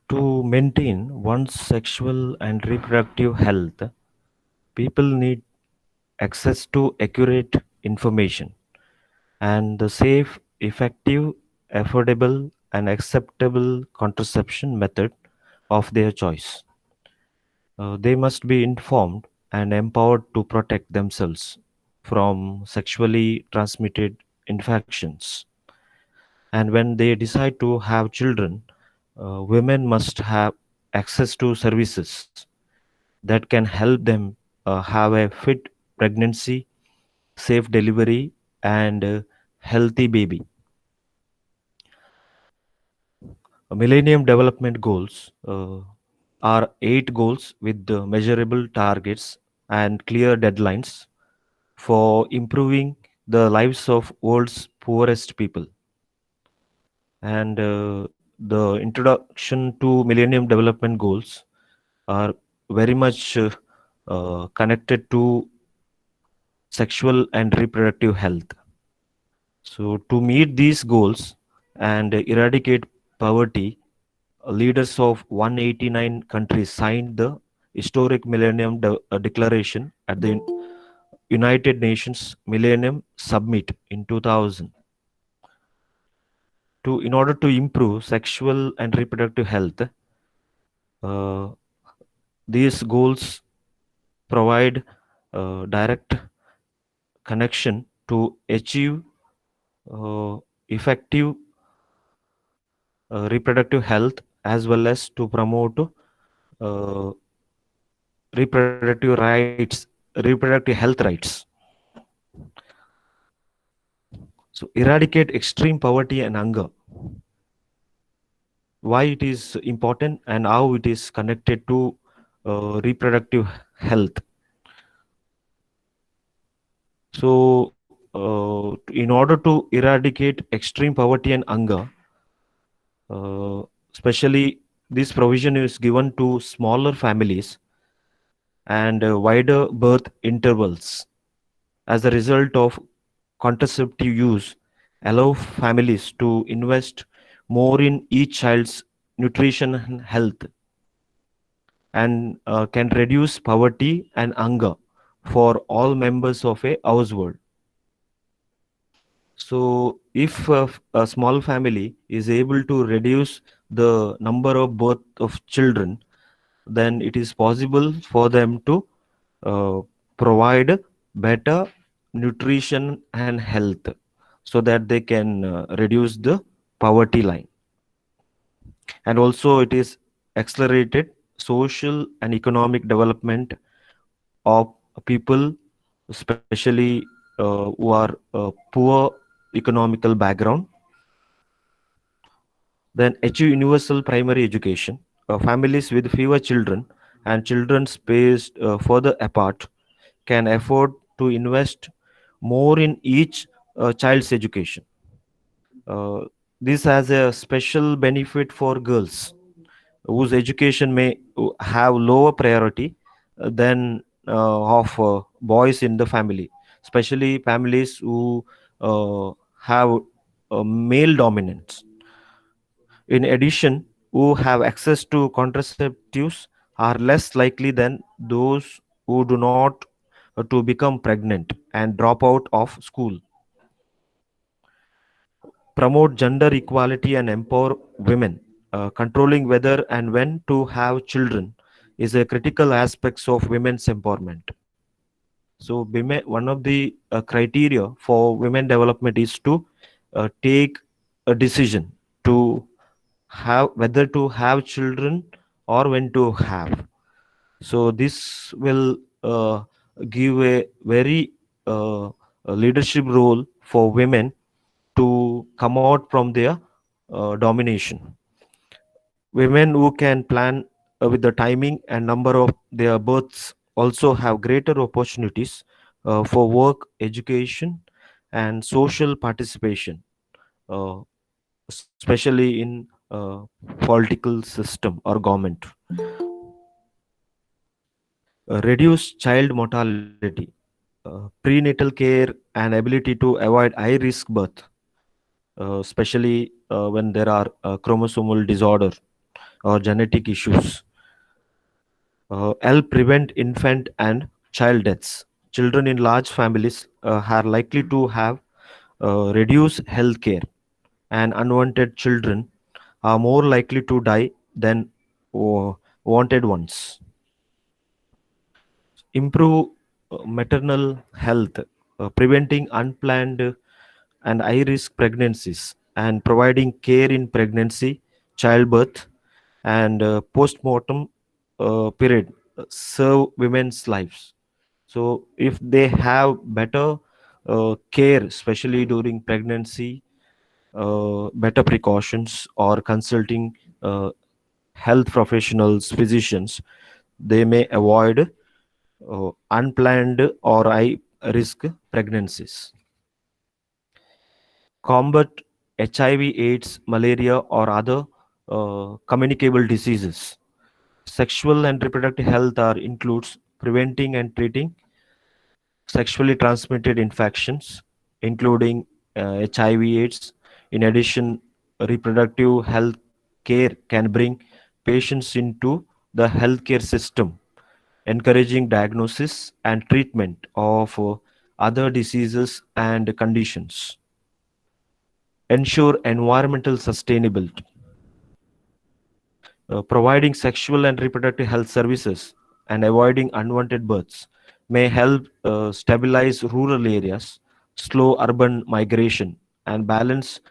To maintain one's sexual and reproductive health, people need access to accurate information and the safe, effective, affordable, and acceptable contraception method of their choice. They must be informed and empowered to protect themselves from sexually transmitted infections. And when they decide to have children, women must have access to services that can help them have a fit pregnancy, safe delivery, and healthy baby. Millennium Development Goals are eight goals with measurable targets and clear deadlines for improving the lives of world's poorest people. And the introduction to Millennium Development Goals are very much connected to sexual and reproductive health. So, to meet these goals and eradicate poverty, leaders of 189 countries signed the historic Declaration at the United Nations Millennium Summit in 2000. In order to improve sexual and reproductive health, uh, these goals provide direct connection to achieve effective reproductive health as well as to promote uh, reproductive health rights. So eradicate extreme poverty and hunger. Why it is important and how it is connected to reproductive health. So in order to eradicate extreme poverty and hunger, especially this provision is given to smaller families and wider birth intervals as a result of contraceptive use allow families to invest more in each child's nutrition and health and can reduce poverty and hunger for all members of a household. So if a small family is able to reduce the number of birth of children, then it is possible for them to uh, provide better nutrition and health so that they can reduce the poverty line. And also it is accelerated social and economic development of people, especially who are poor economical background. Then achieve universal primary education. Families with fewer children and children spaced further apart can afford to invest more in each child's education. Uh, this has a special benefit for girls whose education may have lower priority than of boys in the family, especially families who have male dominance. In addition, who have access to contraceptives are less likely than those who do not to become pregnant and drop out of school. Promote gender equality and empower women. Controlling whether and when to have children is a critical aspect of women's empowerment. So, one of the criteria for women development is to take a decision to have whether to have children or when to have. So, this will give a very leadership role for women to come out from their domination. Women who can plan with the timing and number of their births also have greater opportunities for work, education, and social participation, uh, especially in political system or government. Reduce child mortality. prenatal care and ability to avoid high risk birth, especially when there are chromosomal disorder or genetic issues, help prevent infant and child deaths. Children in large families are likely to have reduced health care, and unwanted children are more likely to die than wanted ones. Improve maternal health, preventing unplanned and high risk pregnancies, and providing care in pregnancy, childbirth, and post-mortem period serve women's lives. So if they have better care, especially during pregnancy, better precautions, or consulting uh, health professionals, physicians, they may avoid unplanned or high risk pregnancies. Combat HIV, AIDS, malaria, or other communicable diseases. Sexual and reproductive health are includes preventing and treating sexually transmitted infections, including HIV/AIDS. In addition, reproductive health care can bring patients into the healthcare system, encouraging diagnosis and treatment of other diseases and conditions. Ensure environmental sustainability. Providing sexual and reproductive health services and avoiding unwanted births may help stabilize rural areas, slow urban migration, and balance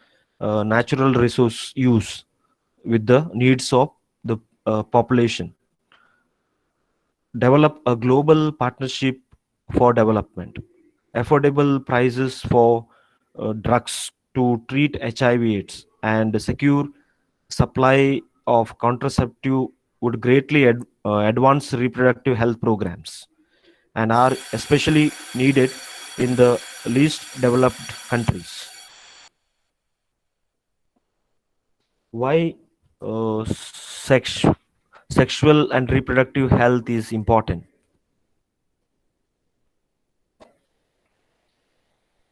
natural resource use with the needs of the population. Develop a global partnership for development. Affordable prices for drugs to treat HIV/AIDS and secure supply of contraceptive would greatly advance reproductive health programs and are especially needed in the least developed countries. Why sexual and reproductive health is important?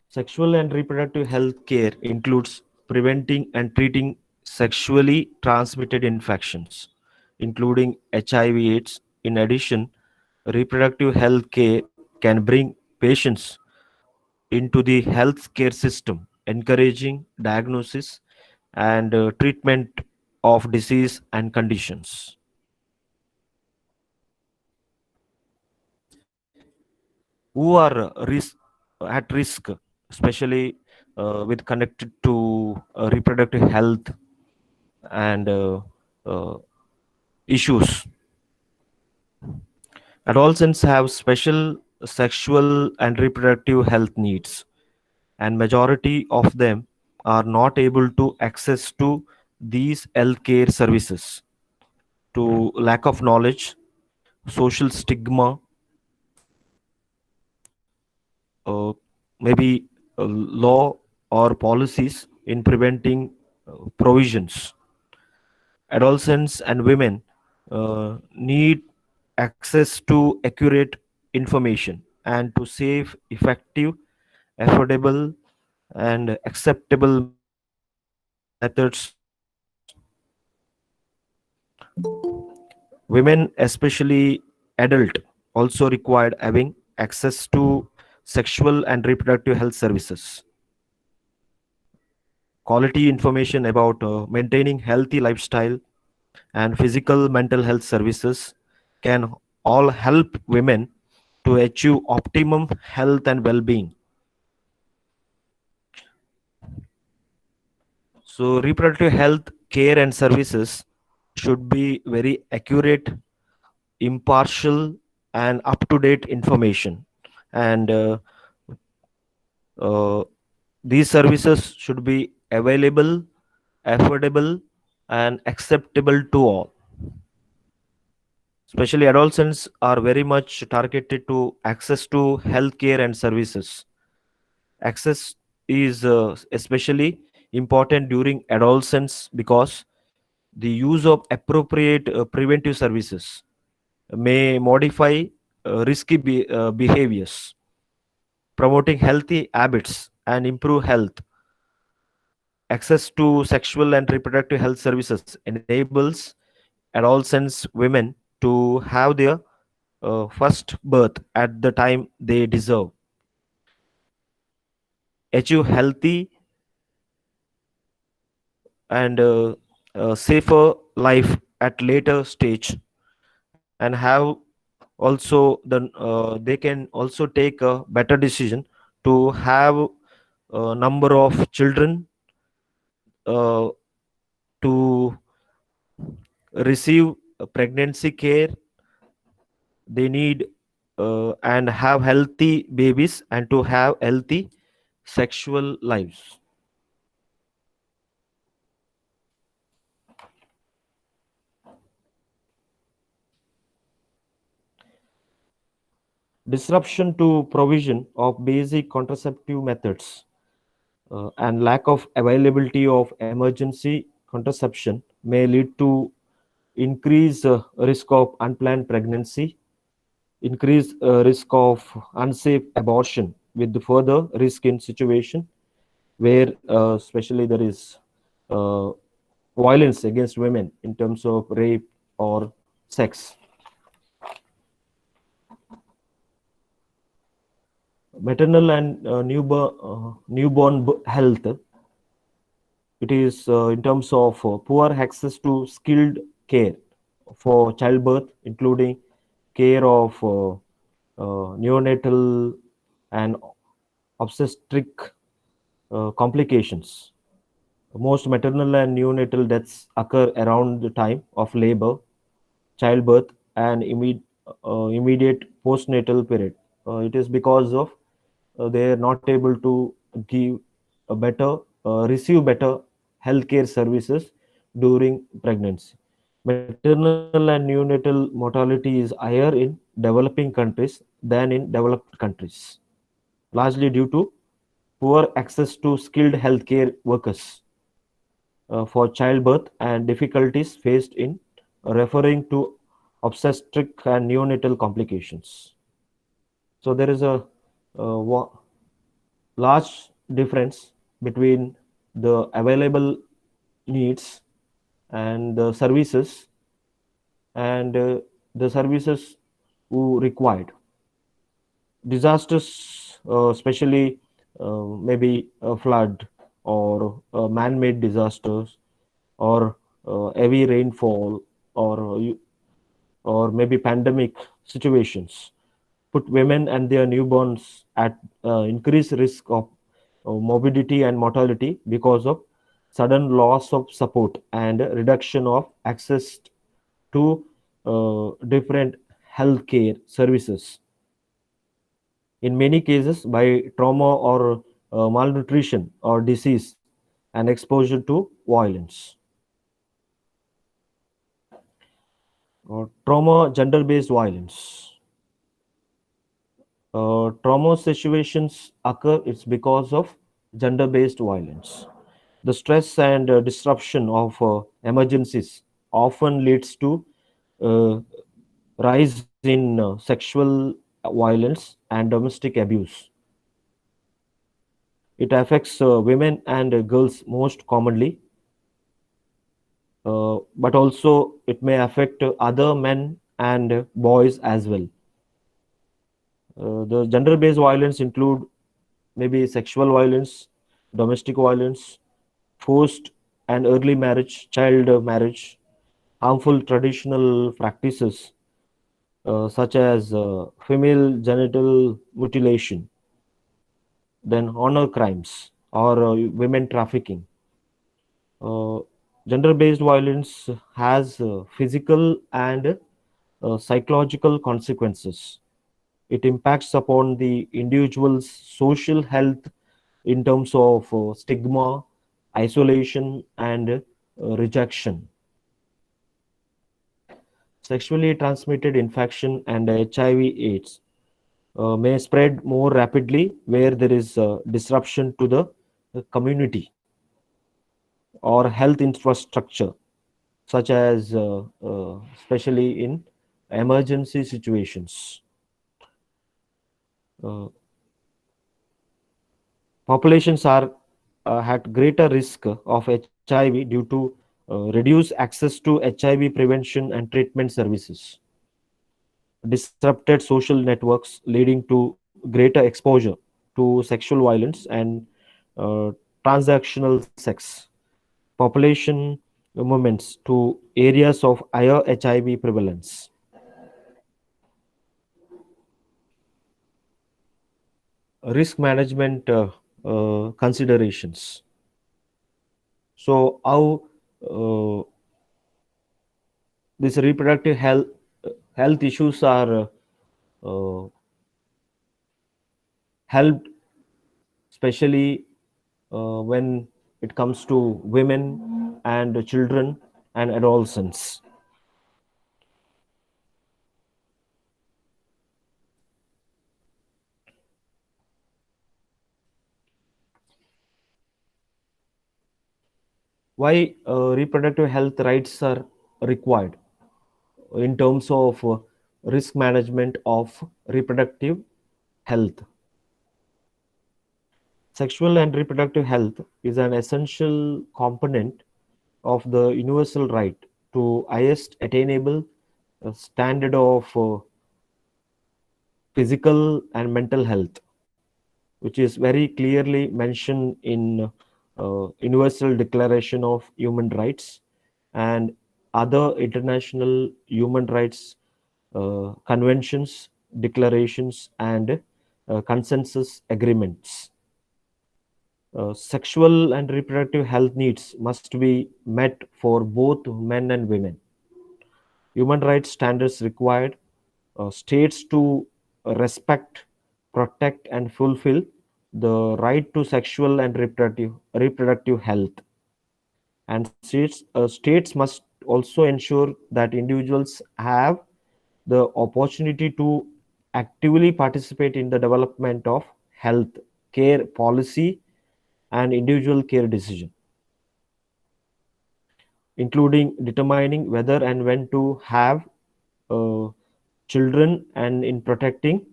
Sexual and reproductive health care includes preventing and treating sexually transmitted infections, including HIV/AIDS. In addition, reproductive health care can bring patients into the healthcare system, encouraging diagnosis and treatment of disease and conditions. Who are at risk, especially with connected to reproductive health and uh, issues. Adolescents have special sexual and reproductive health needs, and majority of them are not able to access to these healthcare services to lack of knowledge, social stigma, uh, maybe law or policies in preventing provisions. Adolescents and women need access to accurate information and to safe, effective, affordable, and acceptable methods of treatment. Women, especially adult, also required having access to sexual and reproductive health services. Quality information about maintaining healthy lifestyle and physical mental health services can all help women to achieve optimum health and well-being. So reproductive health care and services should be very accurate, impartial, and up-to-date information. And uh, these services should be available, affordable, and acceptable to all. Especially adolescents are very much targeted to access to healthcare and services. Access is especially important during adolescence because the use of appropriate preventive services may modify risky behaviors. promoting healthy habits and improve health. Access to sexual and reproductive health services enables adolescent women to have their first birth at the time they deserve, achieve healthy and safer life at later stage, and have also they can also take a better decision to have a number of children, uh, to receive pregnancy care they need, and have healthy babies and to have healthy sexual lives. Disruption to provision of basic contraceptive methods, and lack of availability of emergency contraception may lead to increased risk of unplanned pregnancy, increased risk of unsafe abortion, with the further risk in situation where especially there is uh, violence against women in terms of rape or sex. Maternal and newborn health, it is in terms of poor access to skilled care for childbirth, including care of neonatal and obstetric complications. Most maternal and neonatal deaths occur around the time of labor, childbirth, and immediate postnatal period. It is because of they are not able to give a better, receive better healthcare services during pregnancy. Maternal and neonatal mortality is higher in developing countries than in developed countries, largely due to poor access to skilled healthcare workers for childbirth and difficulties faced in referring to obstetric and neonatal complications. So there is a, large difference between the available needs and the services, and the services who required. Disasters, especially maybe a flood or man-made disasters or heavy rainfall or maybe pandemic situations, put women and their newborns at increased risk of morbidity and mortality because of sudden loss of support and reduction of access to different healthcare services. In many cases, by trauma or malnutrition or disease and exposure to violence. Trauma, gender based violence. Trauma situations occur, it's because of gender based violence. The stress and disruption of emergencies often leads to uh, rise in sexual violence and domestic abuse. It affects women and girls most commonly, but also it may affect other men and boys as well. The gender-based violence include maybe sexual violence, domestic violence, forced and early marriage, child marriage, harmful traditional practices such as female genital mutilation, then honor crimes or women trafficking. Uh, Gender-based violence has physical and psychological consequences. It impacts upon the individual's social health in terms of stigma, isolation, and rejection. Sexually transmitted infection and HIV/AIDS may spread more rapidly where there is disruption to the community or health infrastructure, such as especially in emergency situations. Uh, Populations are at greater risk of HIV due to reduced access to HIV prevention and treatment services, disrupted social networks leading to greater exposure to sexual violence and uh, transactional sex, population movements to areas of higher HIV prevalence. Risk management considerations. So, how uh, these reproductive health issues are uh, helped, especially when it comes to women and children and adolescents. Why reproductive health rights are required in terms of risk management of reproductive health. Sexual and reproductive health is an essential component of the universal right to highest attainable standard of physical and mental health, which is very clearly mentioned in Universal Declaration of Human Rights and other international human rights conventions, declarations, and consensus agreements. Sexual and reproductive health needs must be met for both men and women. Human rights standards required states to respect, protect, and fulfill the right to sexual and reproductive health. And states must also ensure that individuals have the opportunity to actively participate in the development of health care policy and individual care decision, including determining whether and when to have uh, children and in protecting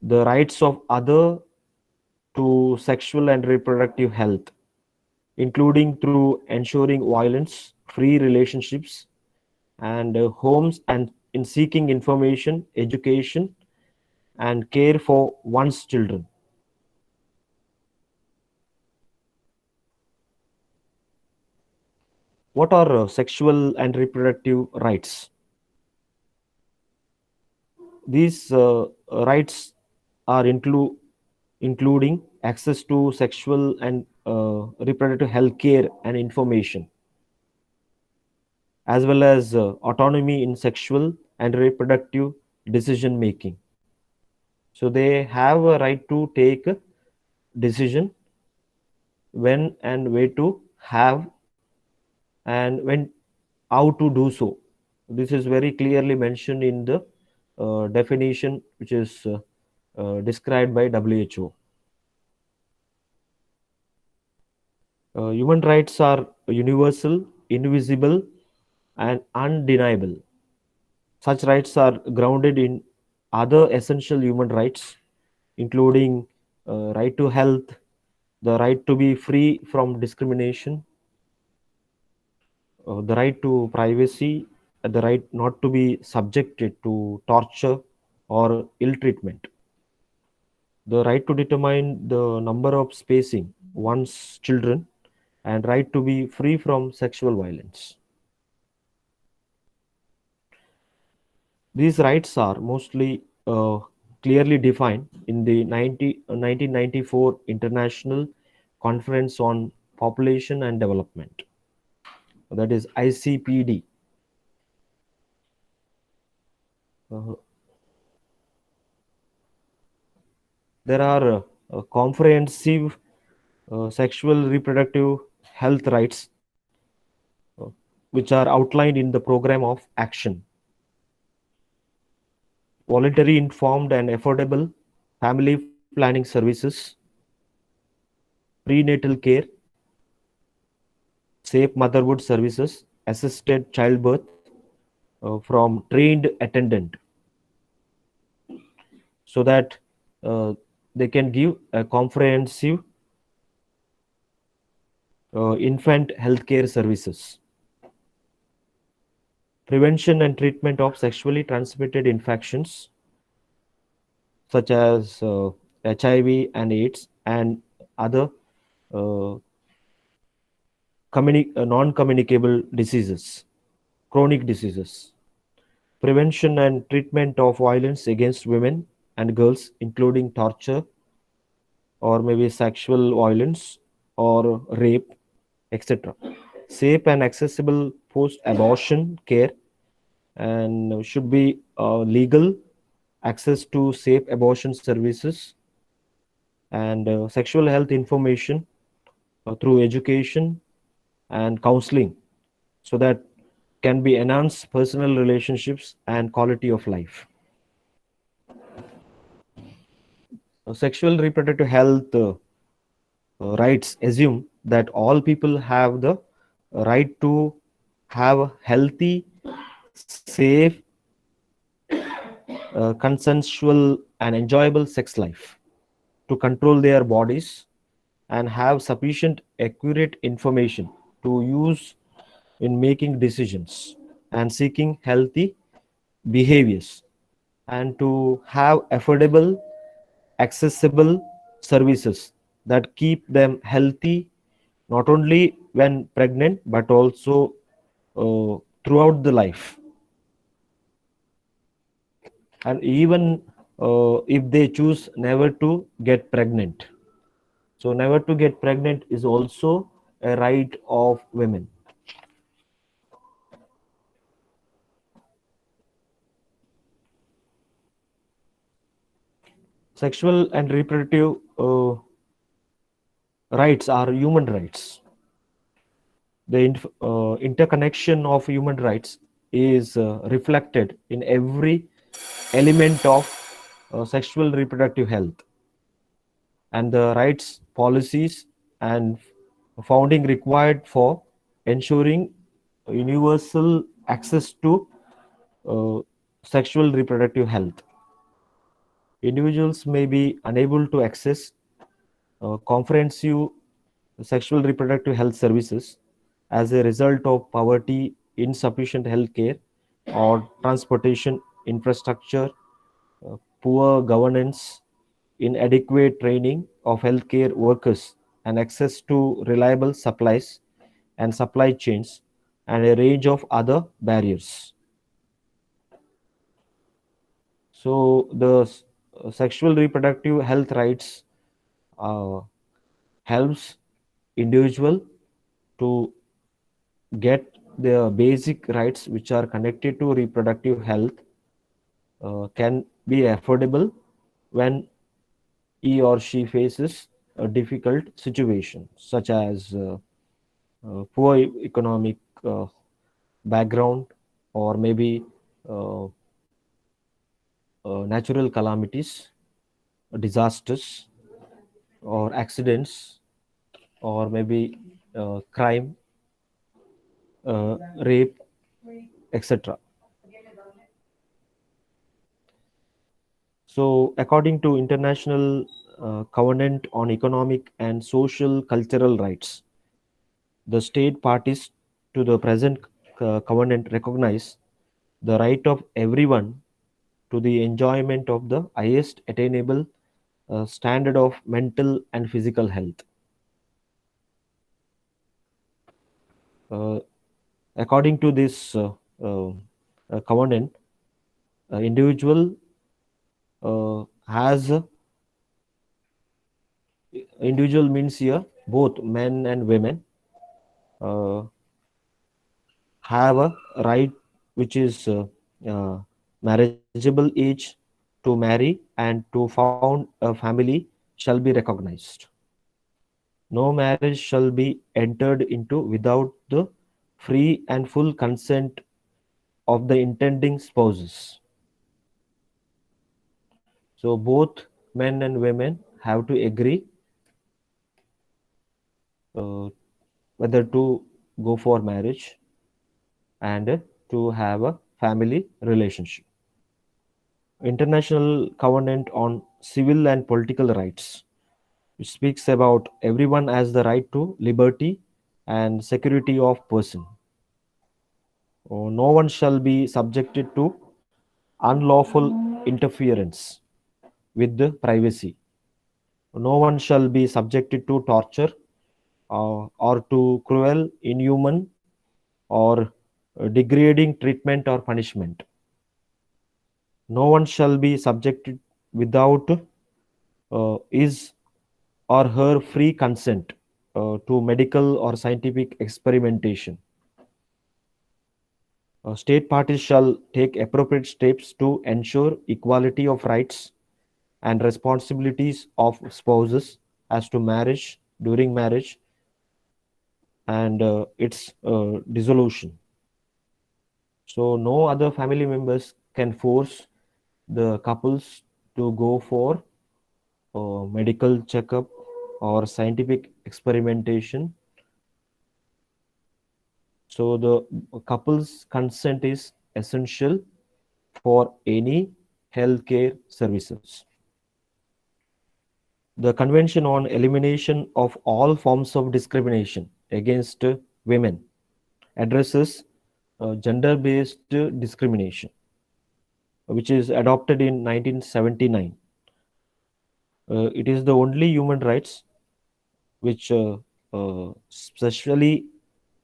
the rights of other to sexual and reproductive health, including through ensuring violence free relationships and homes and in seeking information, education, and care for one's children. What are sexual and reproductive rights? These rights are including access to sexual and reproductive health care and information, as well as autonomy in sexual and reproductive decision making. So they have a right to take a decision when and where to have and when how to do so. This is very clearly mentioned in the definition which is described by WHO. Human rights are universal, invisible, and undeniable. Such rights are grounded in other essential human rights, including right to health, the right to be free from discrimination, the right to privacy, the right not to be subjected to torture or ill treatment, the right to determine the number of spacing one's children, and right to be free from sexual violence. These rights are mostly clearly defined in the 1994 International Conference on Population and Development, that is ICPD. Uh, there are comprehensive sexual reproductive health rights uh, which are outlined in the program of action: voluntary, informed, and affordable family planning services, prenatal care, safe motherhood services, assisted childbirth from trained attendant, so that uh, they can give a comprehensive infant healthcare services, prevention and treatment of sexually transmitted infections such as HIV and AIDS and other uh, non-communicable diseases, chronic diseases, prevention and treatment of violence against women and girls, including torture or maybe sexual violence or rape, etc. Safe and accessible post-abortion care and should be legal access to safe abortion services and sexual health information through education and counseling so that can be enhance personal relationships and quality of life. Sexual reproductive health rights assume that all people have the right to have a healthy, safe, consensual, and enjoyable sex life, to control their bodies and have sufficient accurate information to use in making decisions and seeking healthy behaviors, and to have affordable, accessible services that keep them healthy not only when pregnant but also throughout the life, and even if they choose never to get pregnant. So never to get pregnant is also a right of women. Sexual and reproductive rights are human rights. The interconnection of human rights is reflected in every element of sexual reproductive health, and the rights policies and founding required for ensuring universal access to uh, sexual reproductive health. Individuals may be unable to access comprehensive sexual reproductive health services as a result of poverty, insufficient health care, or transportation infrastructure, poor governance, inadequate training of healthcare workers, and access to reliable supplies and supply chains, and a range of other barriers. So, the sexual reproductive health rights uh, helps individual to get the basic rights which are connected to reproductive health can be affordable when he or she faces a difficult situation such as poor economic background or maybe uh, natural calamities, disasters or accidents or maybe crime, rape, etc. So, according to International Covenant on Economic and Social Cultural Rights, the state parties to the present covenant recognize the right of everyone to the enjoyment of the highest attainable standard of mental and physical health. Uh, According to this uh, covenant, individual has individual means here both men and women uh, have a right which is marriageable age to marry and to found a family shall be recognized. No marriage shall be entered into without the free and full consent of the intending spouses. So both men and women have to agree uh, whether to go for marriage and to have a family relationship. International Covenant on Civil and Political Rights, which speaks about everyone has the right to liberty and security of person. No one shall be subjected to unlawful interference with the privacy. No one shall be subjected to torture or to cruel, inhuman, or degrading treatment or punishment. No one shall be subjected without his or her free consent to medical or scientific experimentation. State parties shall take appropriate steps to ensure equality of rights and responsibilities of spouses as to marriage, during marriage, and its dissolution. So, no other family members can force the couples to go for medical checkup or scientific experimentation. So, the couple's consent is essential for any healthcare services. The Convention on Elimination of All Forms of Discrimination Against Women addresses gender based discrimination, which is adopted in 1979. It is the only human rights which specially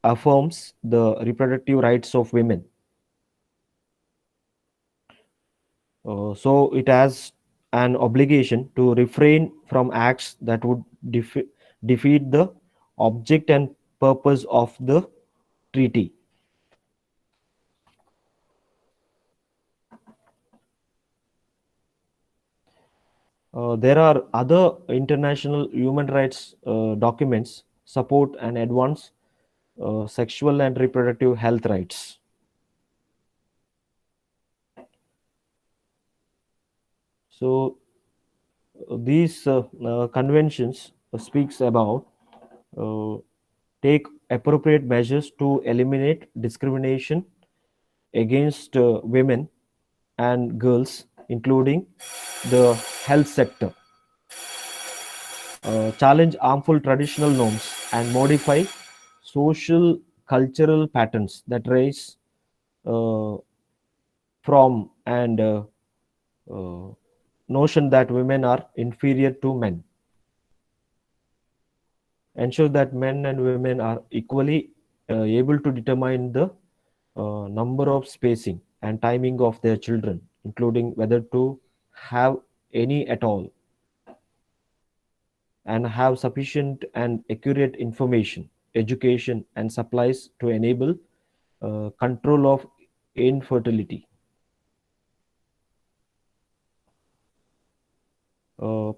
affirms the reproductive rights of women. So it has an obligation to refrain from acts that would defeat the object and purpose of the treaty. There are other international human rights documents support and advance sexual and reproductive health rights. So these conventions speaks about uh, take appropriate measures to eliminate discrimination against women and girls, including the health sector, challenge harmful traditional norms, and modify social cultural patterns that rise uh, from and uh, notion that women are inferior to men. Ensure that men and women are equally able to determine the number of spacing and timing of their children, including whether to have any at all, and have sufficient and accurate information, education, and supplies to enable control of infertility.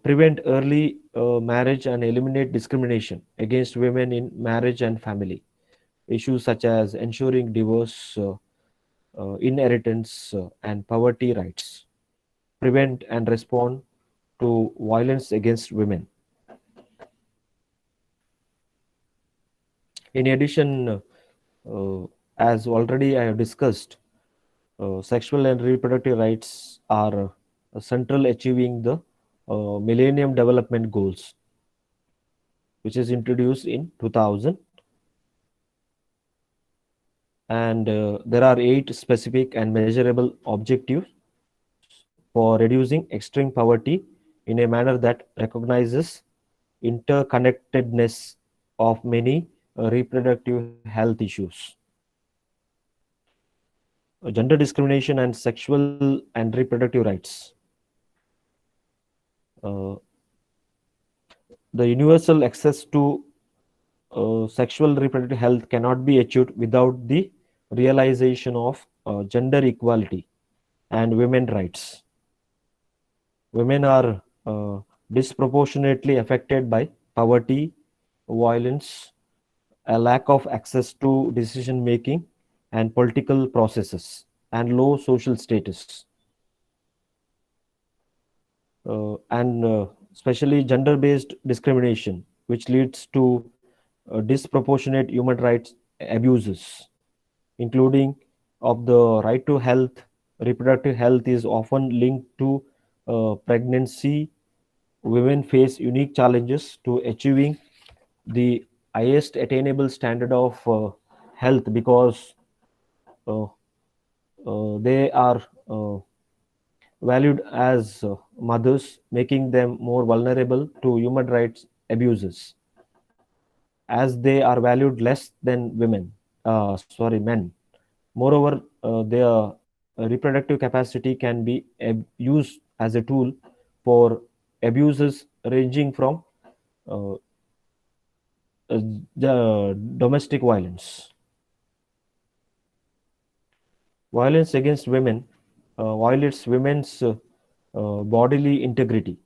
Prevent early marriage and eliminate discrimination against women in marriage and family. Issues such as ensuring divorce, inheritance, and poverty rights. Prevent and respond to violence against women. In addition, as already I have discussed, sexual and reproductive rights are central achieving the Millennium Development Goals, which is introduced in 2000. And there are 8 specific and measurable objectives for reducing extreme poverty in a manner that recognizes interconnectedness of many reproductive health issues. Gender discrimination and sexual and reproductive rights. Uh, the universal access to sexual reproductive health cannot be achieved without the realization of gender equality and women rights. Women are disproportionately affected by poverty, violence, a lack of access to decision making and political processes, and low social status. And especially gender based discrimination, which leads to disproportionate human rights abuses, including of the right to health. Reproductive health is often linked to pregnancy. Women face unique challenges to achieving the highest attainable standard of health because uh, they are uh, valued as mothers, making them more vulnerable to human rights abuses, as they are valued less than men. Moreover, their reproductive capacity can be used as a tool for abuses ranging from uh, the domestic violence. Violence against women violates women's bodily integrity.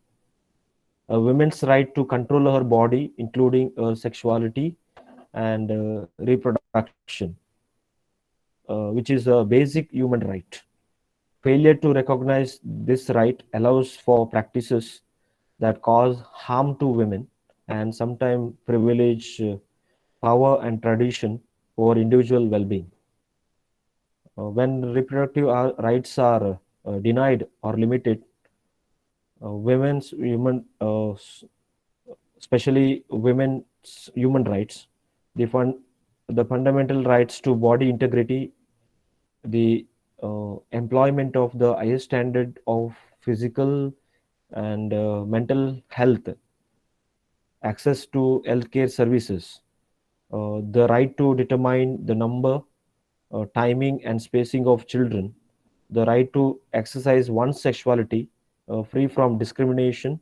A woman's right to control her body, including her sexuality and reproduction, which is a basic human right. Failure to recognize this right allows for practices that cause harm to women and sometimes privilege power and tradition over individual well being. When reproductive rights are denied or limited, women's human, especially women's human rights, the, the fundamental rights to body integrity, the employment of the highest standard of physical and mental health, access to healthcare services, the right to determine the number, timing, and spacing of children, the right to exercise one's sexuality free from discrimination,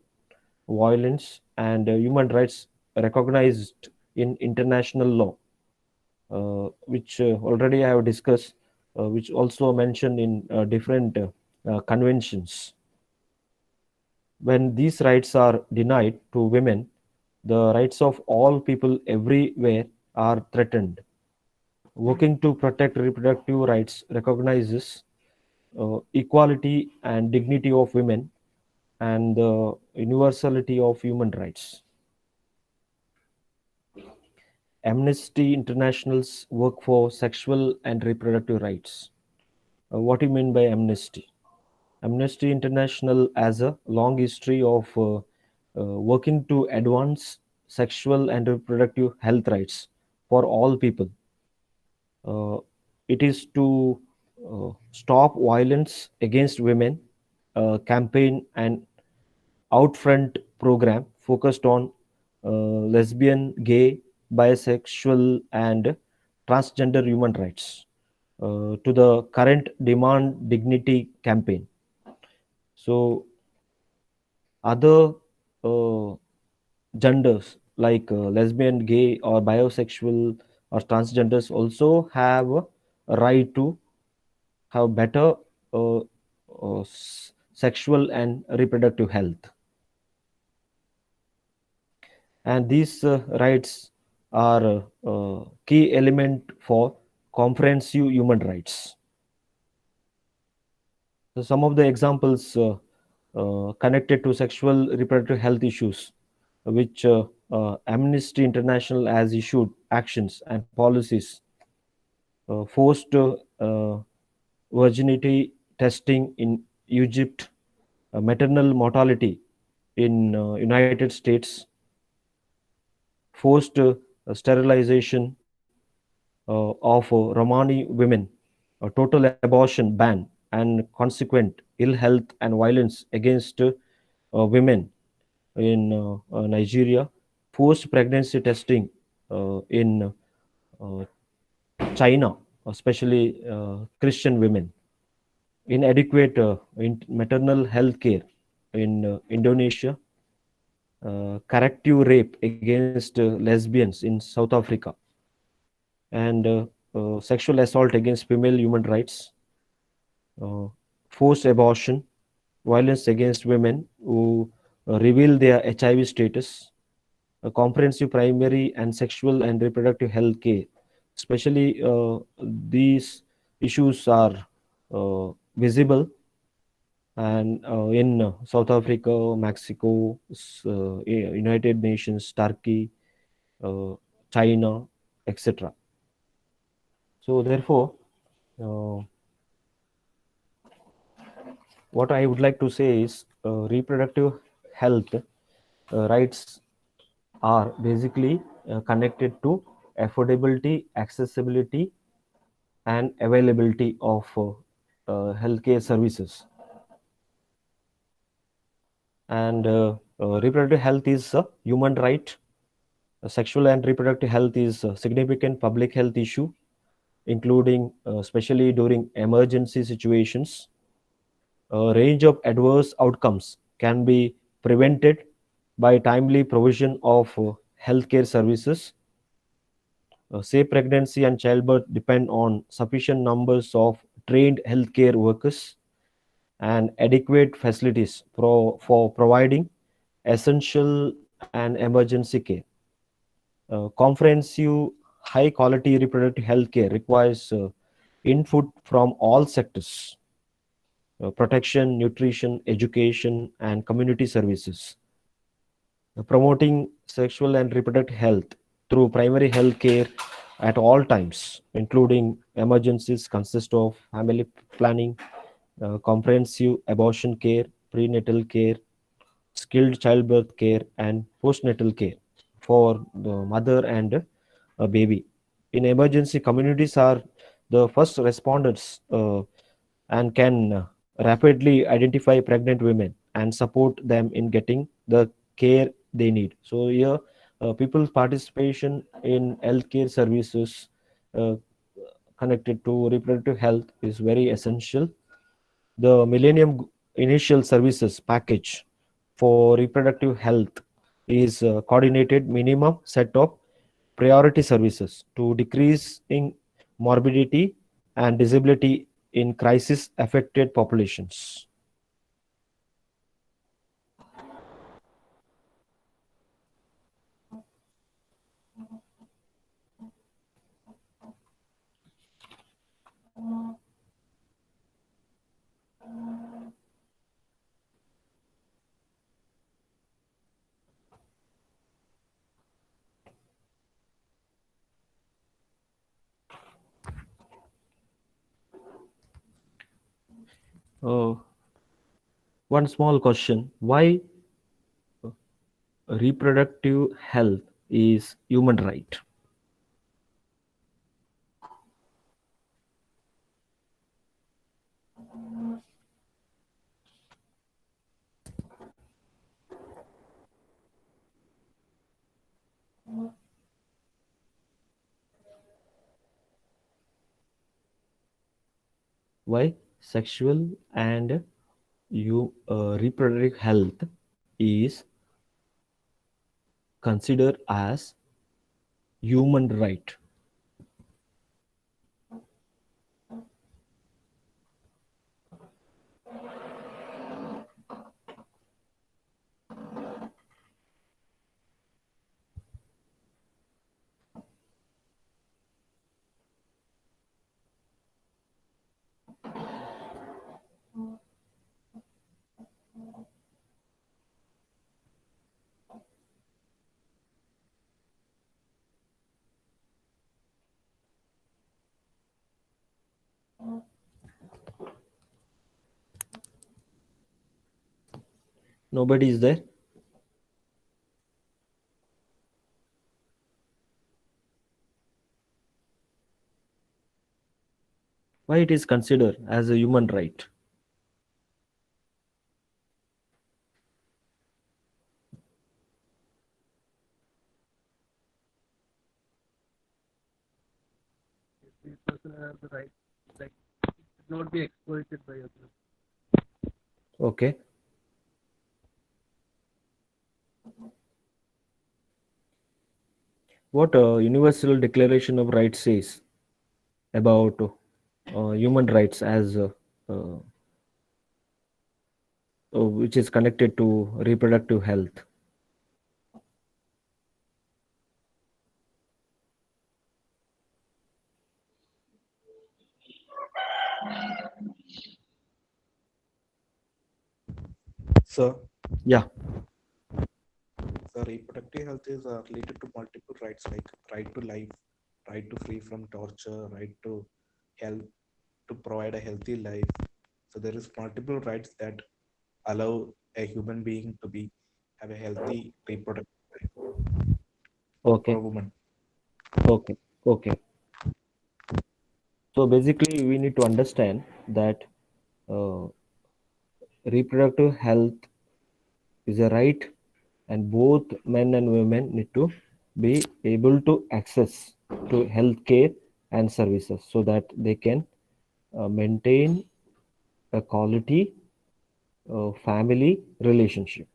violence, and human rights recognized in international law, which already I have discussed, which also mentioned in different conventions. When these rights are denied to women, the rights of all people everywhere are threatened. Working to protect reproductive rights recognizes equality and dignity of women and the universality of human rights. Amnesty International's work for sexual and reproductive rights. What do you mean by amnesty? Amnesty International has a long history of working to advance sexual and reproductive health rights for all people. Uh, it is to stop violence against women, campaign and Outfront program focused on lesbian, gay, bisexual, and transgender human rights, to the current Demand Dignity campaign. So, other uh, genders like lesbian, gay, or bisexual or transgenders also have a right to have better sexual and reproductive health. And these rights are key element for comprehensive human rights. So some of the examples connected to sexual reproductive health issues, which Amnesty International has issued actions and policies, forced virginity testing in Egypt, maternal mortality in United States, forced sterilization of Romani women, a total abortion ban, and consequent ill health and violence against women in Nigeria, forced pregnancy testing in uh, China, especially Christian women, inadequate maternal health care in Indonesia, corrective rape against lesbians in South Africa, and sexual assault against female human rights, uh, forced abortion, violence against women who reveal their HIV status, a comprehensive primary and sexual and reproductive health care. Especially these issues are visible and in South Africa, Mexico, United Nations, Turkey, uh, China, etc. So therefore, uh, what I would like to say is reproductive health rights are basically connected to affordability, accessibility, and availability of healthcare services. And reproductive health is a human right. Sexual and reproductive health is a significant public health issue, including especially during emergency situations. A range of adverse outcomes can be prevented by timely provision of healthcare services. Safe pregnancy and childbirth depend on sufficient numbers of trained healthcare workers and adequate facilities for providing essential and emergency care. Comprehensive, high quality reproductive health care requires input from all sectors: protection, nutrition, education, and community services. Promoting sexual and reproductive health through primary health care at all times, including emergencies, consists of family planning, comprehensive abortion care, prenatal care, skilled childbirth care, and postnatal care for the mother and a baby. In emergency, communities are the first responders and can rapidly identify pregnant women and support them in getting the care they need. So here, people's participation in healthcare services uh, connected to reproductive health is very essential. The Millennium Initial Services Package for reproductive health is a coordinated minimum set of priority services to decreasing morbidity and disability in crisis affected populations. Uh, One small question: why reproductive health is human right? Why sexual and reproductive health is considered as human right? Nobody is there. Why it is considered as a human right? The person have the right, like, should not be exploited by others. Okay. What Universal Declaration of Rights says about human rights as uh, which is connected to reproductive health? So, Yeah. the reproductive health is related to multiple rights like right to life, right to free from torture, right to health, to provide a healthy life. So there is multiple rights that allow a human being to be have a healthy reproductive life. Okay. for a woman. Okay. Okay. So basically, we need to understand that uh, reproductive health is a right, and both men and women need to be able to access to health care and services so that they can maintain a quality family relationship.